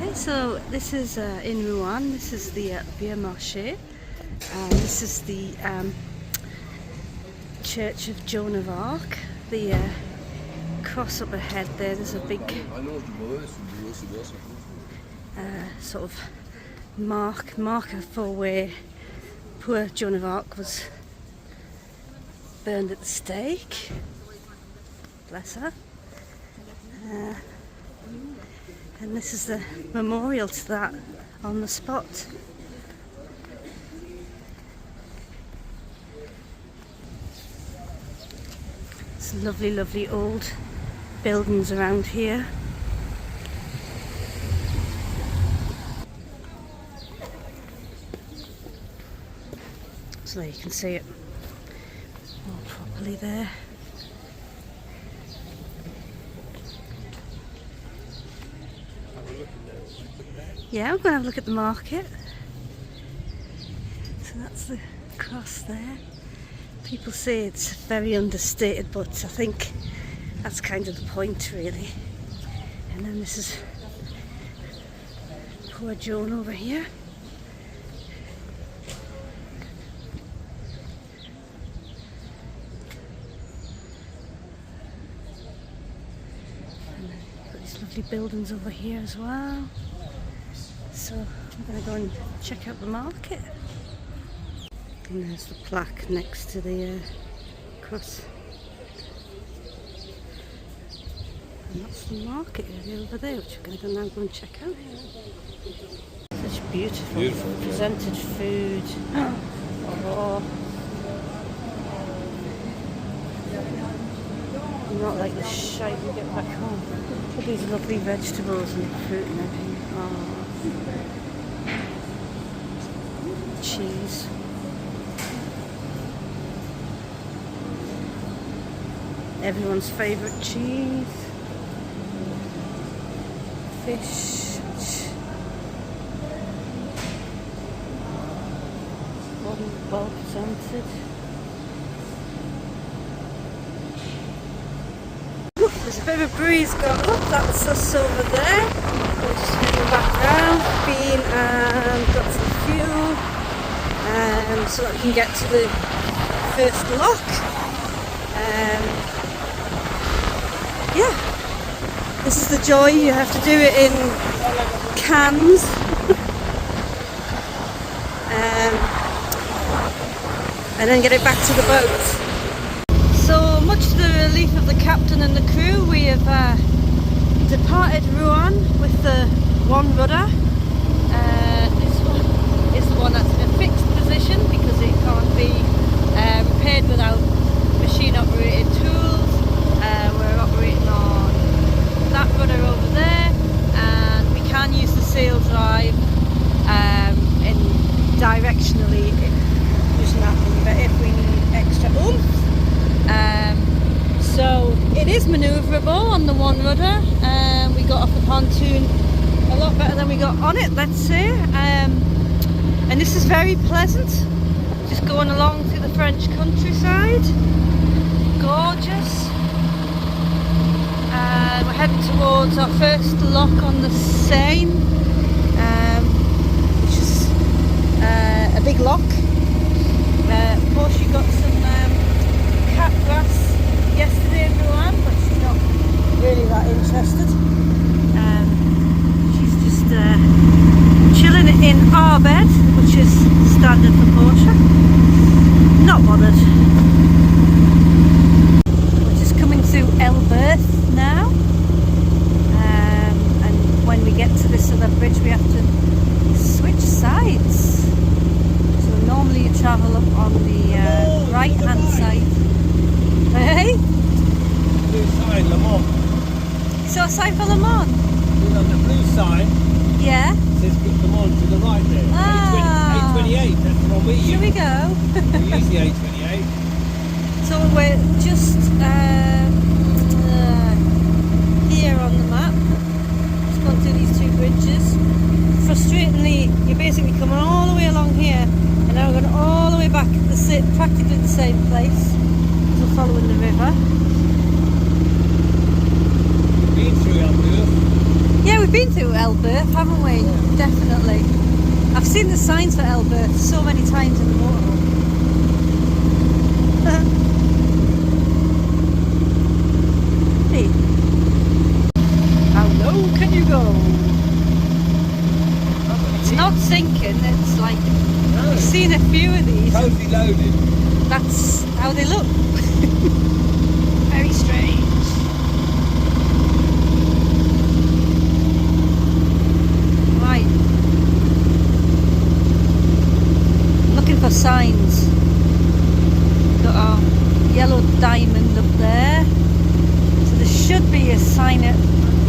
Okay, so this is in Rouen. This is the Vieux Marché. This is the Church of Joan of Arc. The cross up ahead there, there's a big sort of marker for where poor Joan of Arc was burned at the stake. Bless her. And this is the memorial to that on the spot. Some lovely, lovely old buildings around here. So there you can see it more properly there. Yeah, we're going to have a look at the market. So that's the cross there. People say it's very understated, but I think that's kind of the point, really. And then this is poor Joan over here. And then you've got these lovely buildings over here as well. So I'm going to go and check out the market. And there's the plaque next to the cross. And that's the market area over there, which we're going to now go and check out. Such beautiful presented food. Oh. Not like the shite we get back home. Look at these lovely vegetables and fruit and everything. Oh. Cheese. Everyone's favourite cheese. Fish. Well presented. Look, there's a bit of a breeze going. Look, that's us over there. We'll just swing back round. Been and got some fuel. So that we can get to the first lock. Yeah, this is the joy. You have to do it in cans. And then get it back to the boat. So much to the relief of the captain and the crew, we have departed Rouen with the one rudder. This one is the one that's in a fixed position because it can't be repaired without machine operated tools. We're operating on that rudder over there, and we can use the sail drive in directionally using that lever if we need extra oomph. So it is manoeuvrable on the one rudder. We got off the pontoon a lot better than we got on it, let's say. And this is very pleasant, just going along through the French countryside. Gorgeous. We're heading towards our first lock on the Seine, which is a big lock. Of course, you got some cat grass yesterday in Rouen, but she's not really that interested. She's just chilling in our bed, which is standard for Portia. Not bothered. We're just coming through Elberth now, and when we get to this other bridge we have to switch sides. So normally you travel up on the right hand side. Hey? Blue sign, Le Mans. You saw a sign for Le Mans? On the blue sign, Yeah. it says Le Mans to the right there. Ah. A28, that's the one we use. Shall we go? We use the A28. So we're just here on the map. Just gone through these two bridges. Frustratingly, you're basically coming all the way along here, and now we're going all the way back at practically the same place. So we're following the river. Been through Elberth. Yeah, we've been to Elberth, haven't we? Yeah. Definitely. I've seen the signs for Elberth so many times in the motorhome. Hey. How low can you go? It's not sinking, it's like, No. I've seen a few of these. Totally loaded. That's how they look. Very strange. Right. Looking for signs. Got our yellow diamond up there. So there should be a sign at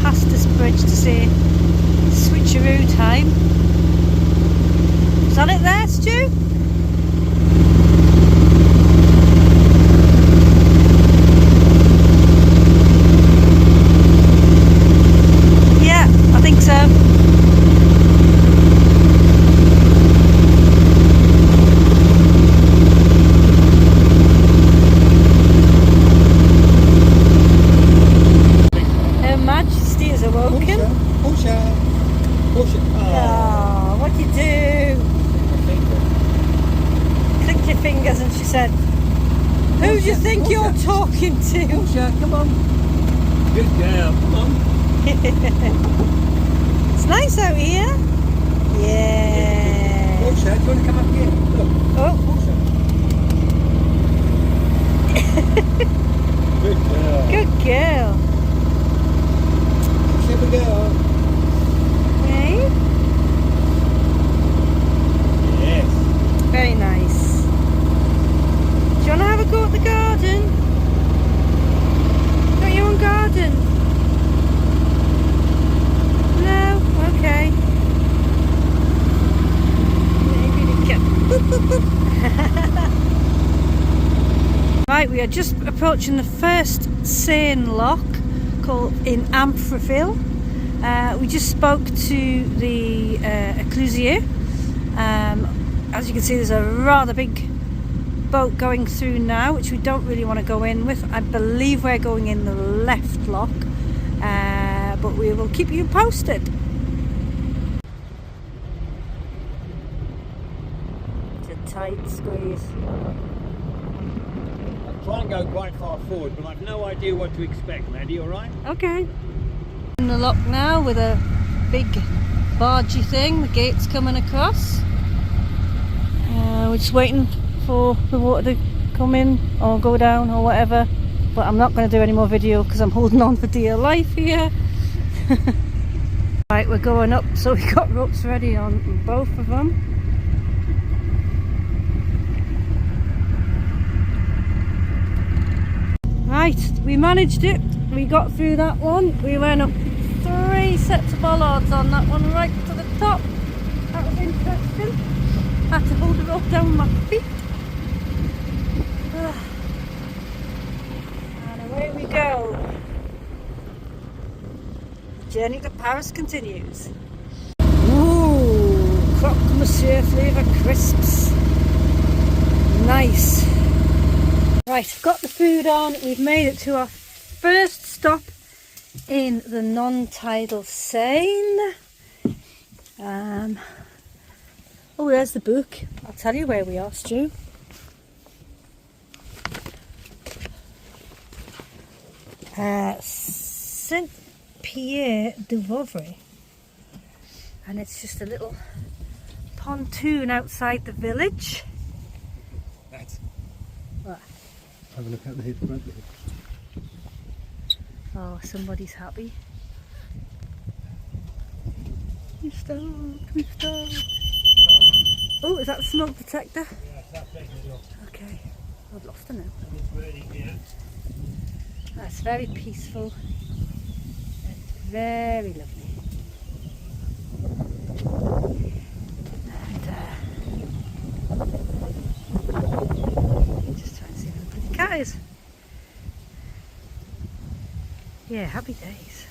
past this bridge to say switcheroo time. Is that it there, Stu? Yeah, I think so. Her Majesty is awoken. Push her. Push it. Oh, what'd you do? Clicked your fingers and she said, who do you think you're talking to? Push her, come on. Good girl, come on. It's nice out here. Yeah. Push her, do you want to come up here? Look, Oh, push her. Good girl. good girl. Push her, good girl. Okay. Yes. Very nice. Do you want to have a go at the garden? Got your own garden? No? Okay. Maybe we can. Boop, boop, boop. Right, we are just approaching the first Seine lock called in Amphraville. We just spoke to the Eclusier. As you can see, there's a rather big boat going through now, which we don't really want to go in with. I believe we're going in the left lock, but we will keep you posted. It's a tight squeeze. I'll try and go quite far forward, but I've no idea what to expect, Maddie, alright? Okay. In the lock now with a big bargey thing, the gate's coming across. We're just waiting for the water to come in or go down or whatever, but I'm not going to do any more video because I'm holding on for dear life here. Right, we're going up, so we got ropes ready on both of them. Right, we managed it. We got through that one. We went up 3 sets of bollards on that one right to the top. That was interesting. Had to hold the rope down with my feet. And away we go. The journey to Paris continues. Ooh, croque monsieur flavour crisps. Nice. Right, I've got the food on. We've made it to our first stop in the non-tidal Seine. Oh, there's the book. I'll tell you where we are, Stu. Saint-Pierre de Vouvray. And it's just a little pontoon outside the village. That's. What? Have a look at the head front. Oh, somebody's happy. We've stopped, we've stopped. Oh, is that the smoke detector? Yeah, that's it. Okay, I've lost her now. It's ready here. That's very peaceful and very lovely. And just trying to see where the pretty cat is. Yeah, happy days.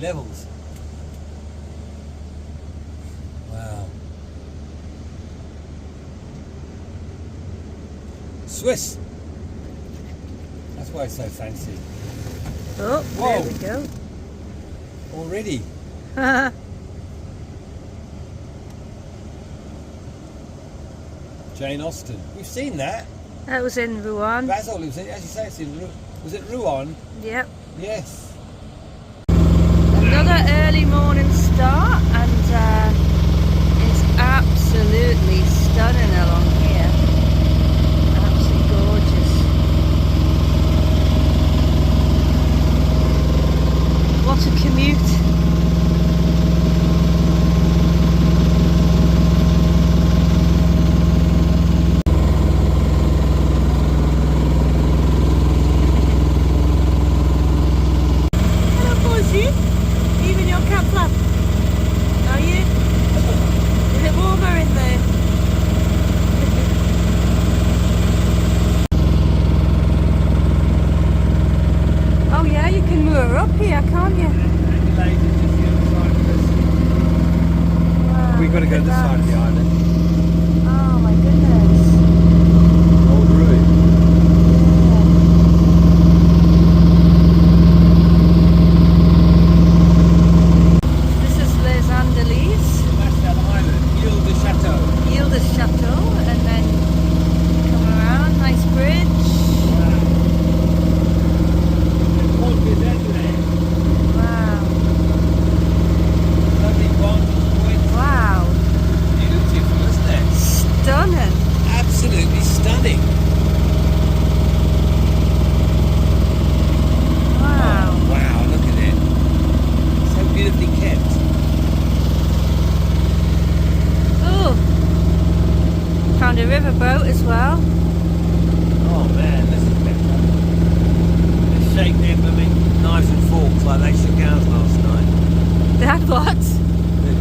Levels. Wow. Swiss. That's why it's so fancy. Oh, Whoa. there we go. Already. Jane Austen. We've seen that. That was in Rouen. Basil, as you say, it's in was it Rouen? Yep. Yes. Another early morning start, and it's absolutely stunning along here. Absolutely gorgeous. What a commute. Even your cap flap. Are you? Is it warmer in there? Oh yeah, you can moor up here, can't you? Wow, We've got to go to the side of the island. Oh my goodness. Old ruin. Absolutely stunning. Wow. Oh, wow, look at it. So beautifully kept. Oh, found a riverboat as well. Oh man, this is better. They shake their blooming knives and forks like they shook ours last night. They had what?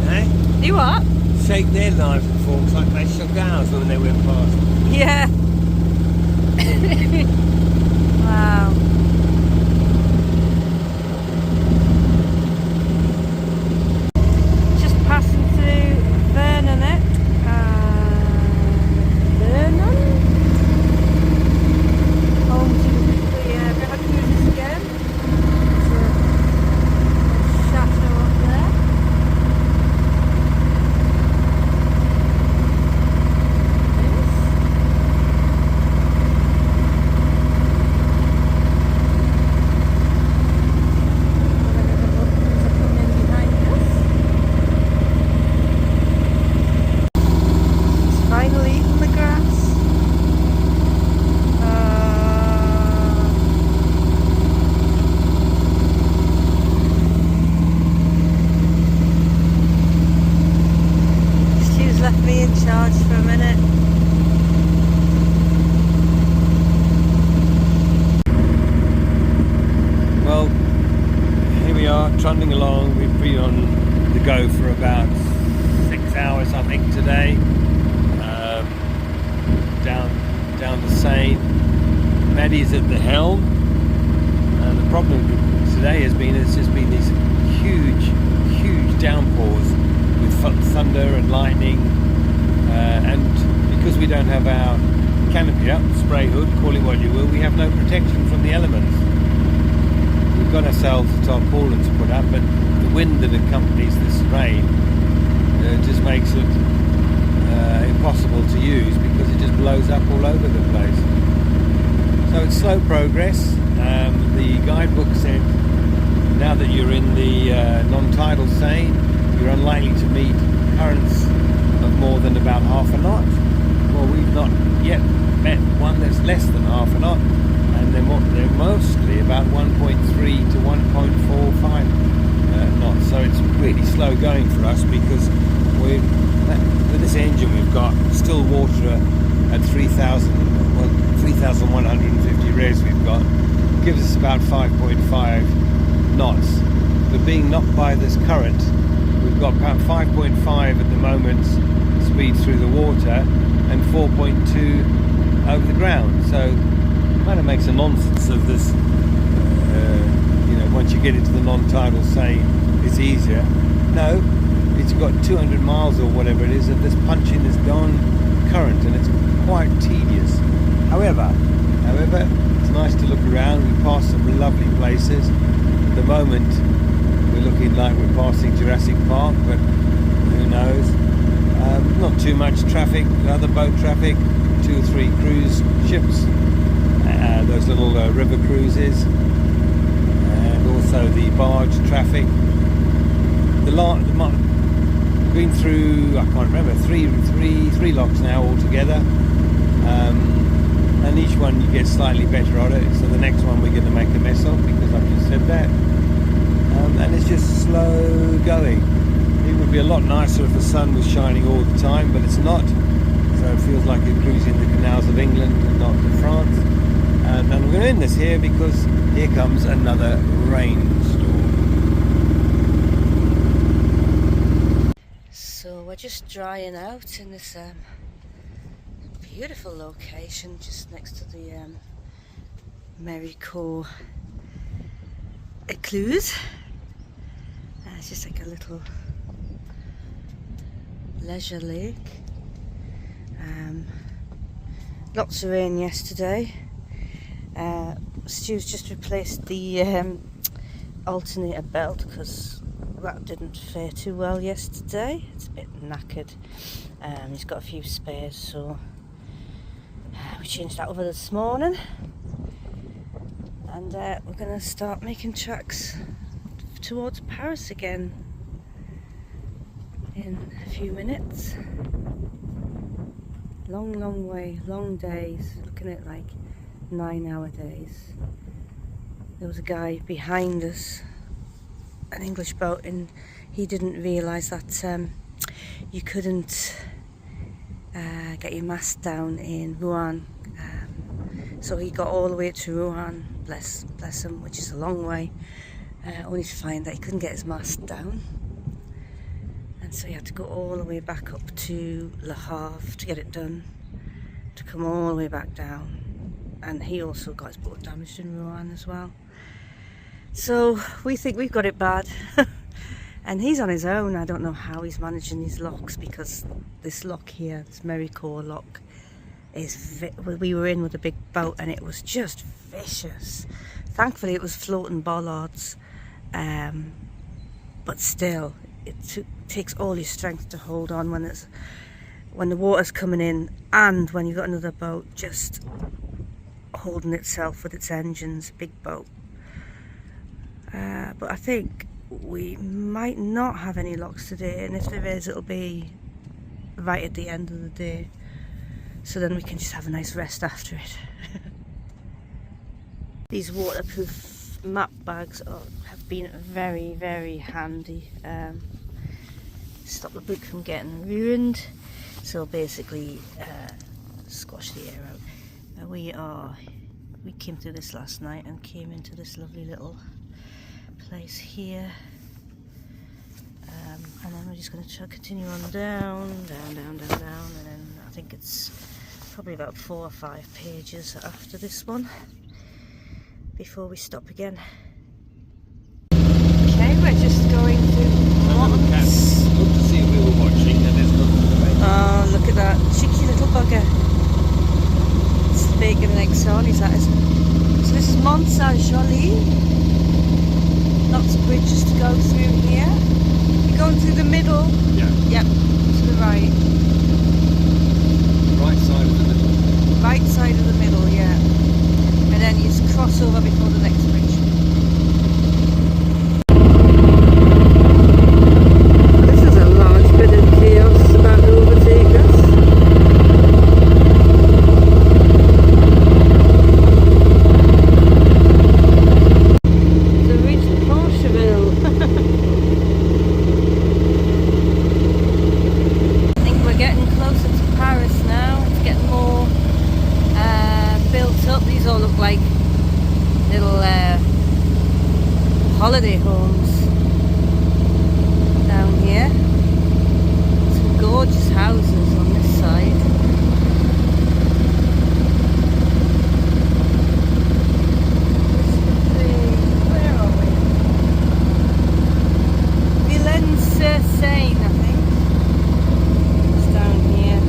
Eh? You what? Shake their knives and forks like they shook ours when they went past. Yeah. Wow. Just passing through Vernon. Vernon? Home to the river cruises again. There's a chateau up there. Finally eating the grass. Stu's left me in charge for a minute. Well, here we are, trundling along. We've been on the go for about 6 hours, I think, today. Down the Seine. Maddie's at the helm. And the problem today has been it's just been these huge downpours with thunder and lightning. And because we don't have our canopy up, spray hood, call it what you will, we have no protection from the elements. We've got ourselves a tarpaulin to put up, but the wind that accompanies this rain just makes it impossible to use because it just blows up all over the place. So it's slow progress. The guidebook said now that you're in the non-tidal Seine, you're unlikely to meet currents of more than about half a knot. Well, we've not yet met one that's less than half a knot, and they're mostly about 1.3 to 1.45 knots. So it's really slow going for us because with this engine we've got still water at 3,150 revs we've got, gives us about 5.5 knots. But being knocked by this current, we've got about 5.5 at the moment speed through the water and 4.2 over the ground. So it kind of makes a nonsense of this. Once you get into the non-tidal Seine, it's easier. No, it's got 200 miles or whatever it is of this punching this darn current, and it's quite tedious. However, However, it's nice to look around. We passed some lovely places. At the moment, we're looking like we're passing Jurassic Park, but who knows? Not too much traffic, other boat traffic, 2 or 3 cruise ships, those little river cruises, and also the barge traffic. Been through, I can't remember, three locks now altogether, and each one you get slightly better at it. So the next one we're going to make a mess of, because I've just said that, and it's just slow going. It would be a lot nicer if the sun was shining all the time, but it's not. So it feels like you're cruising the canals of England and not to France. And I'm going to end this here because here comes another rainstorm. So we're just drying out in this beautiful location just next to the Merico Ecluse. It's just like a little leisure lake. Lots of rain yesterday. Stu's just replaced the alternator belt because that didn't fare too well yesterday. It's a bit knackered. He's got a few spares, so we changed that over this morning, and we're going to start making tracks towards Paris again in a few minutes. Long way, long days, looking at like 9-hour days. There was a guy behind us, an English boat, and he didn't realise that you couldn't get your mast down in Rouen, so he got all the way to Rouen, bless him, which is a long way, only to find that he couldn't get his mast down, and so he had to go all the way back up to Le Havre to get it done, to come all the way back down. And he also got his boat damaged in Rouen as well. So we think we've got it bad. And he's on his own. I don't know how he's managing these locks, because this lock here, this Merico lock, we were in with a big boat and it was just vicious. Thankfully it was floating bollards, but still it takes all your strength to hold on when the water's coming in, and when you've got another boat just holding itself with its engines. Big boat. But I think we might not have any locks today, and if there is, it'll be right at the end of the day, so then we can just have a nice rest after it. These waterproof map bags have been very, very handy. Stop the book from getting ruined. So basically squash the air out. We came through this last night and came into this lovely little place here, and then we're just going to continue on down, and then I think it's probably about 4 or 5 pages after this one before we stop again. Okay, we're just going through mountains. Good to see we were watching, and there's nothing to make. Oh, look at that cheeky little bugger. It's bacon and egg sarnies, that is. So this is Mont Saint-Joli. Lots of bridges to go through here. You're going through the middle? Yeah. Yep, to the right. Right side of the middle. Right side of the middle, yeah. And then you just cross over before the next bridge. This is a large bit of chaos about to overtake us. Holiday homes down here. Some gorgeous houses on this side. Where are we? Villaines-sur-Seine, I think. It's down here.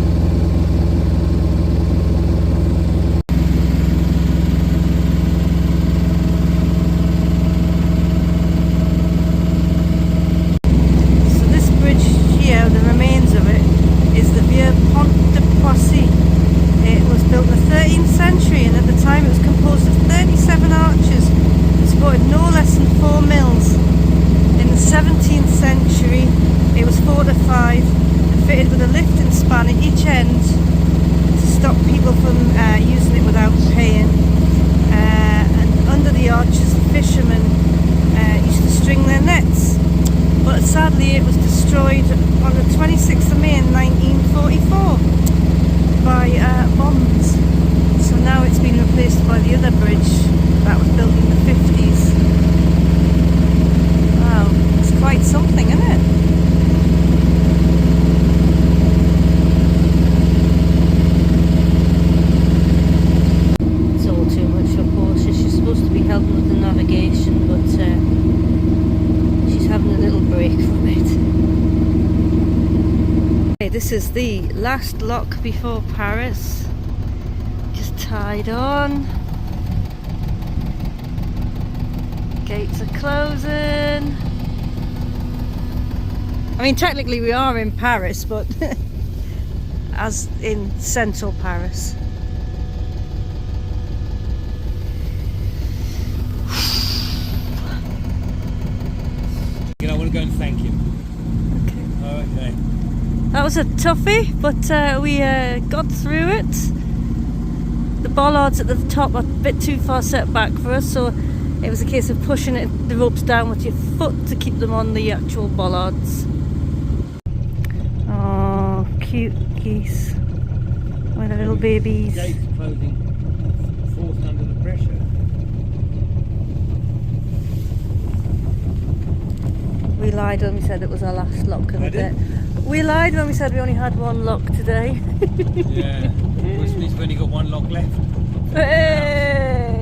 time. It was composed of 37 arches and supported no less than 4 mills. In the 17th century it was fortified and fitted with a lift and span at each end to stop people from using it without paying. And under the arches the fishermen used to string their nets. But sadly it was destroyed on the 26th of May in 1944 by bombs. So now it's been replaced by the other bridge that was built in the 50s. Wow, it's quite something, isn't it? It's all too much for Portia. She's supposed to be helping with the navigation, but she's having a little break from it. Okay, this is the last lock before Paris. Just tied on. Gates are closing. I mean, technically we are in Paris, but as in central Paris. I want to go and thank him. Okay. Oh, okay. That was a toughie, but we got through it. The bollards at the top are a bit too far set back for us, so it was a case of pushing the ropes down with your foot to keep them on the actual bollards. Oh, cute geese with their little babies. Gates closing, forced under the pressure. We lied when we said it was our last lock of the day. We lied when we said we only had one lock today. Yeah, which means we've only got one lock left. Hey!